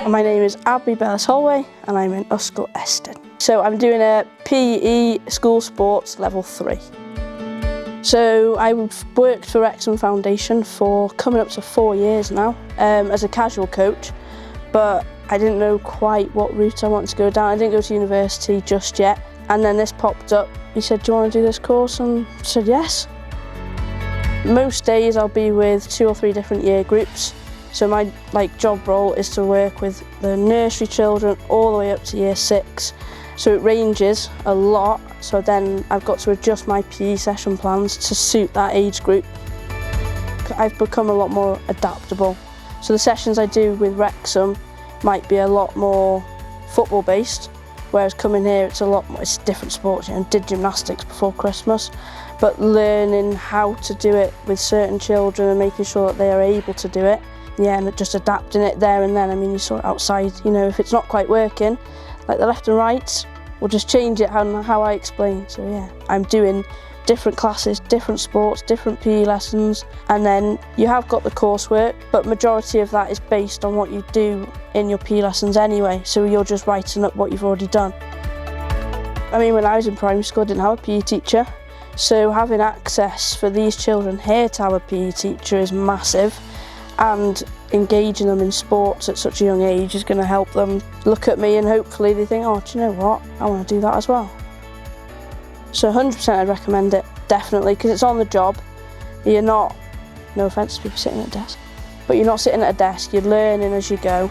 My name is Abbie Hollway and I'm in Ysgol Estyn. So I'm doing a PE school sports level 3. So I worked for Wrexham Foundation for coming up to 4 years now as a casual coach, but I didn't know quite what route I wanted to go down. I didn't go to university just yet, and then this popped up. He said, "Do you want to do this course?" And I said yes. Most days I'll be with 2 or 3 different year groups. So my job role is to work with the nursery children all the way up to year 6. So it ranges a lot, so then I've got to adjust my PE session plans to suit that age group. I've become a lot more adaptable. So the sessions I do with Wrexham might be a lot more football based, whereas coming here it's different sports. You know, I did gymnastics before Christmas, but learning how to do it with certain children and making sure that they are able to do it. Yeah, and just adapting it there and then. I mean, you saw it outside, you know, if it's not quite working, like the left and right, we'll just change it how I explain. So yeah, I'm doing different classes, different sports, different PE lessons, and then you have got the coursework, but majority of that is based on what you do in your PE lessons anyway, so you're just writing up what you've already done. I mean, when I was in primary school, I didn't have a PE teacher, so having access for these children here to have a PE teacher is massive. And engaging them in sports at such a young age is going to help them look at me and hopefully they think, "Oh, do you know what? I want to do that as well." So 100% I'd recommend it, definitely, because it's on the job. You're not, no offence to people sitting at a desk, but you're not sitting at a desk, you're learning as you go.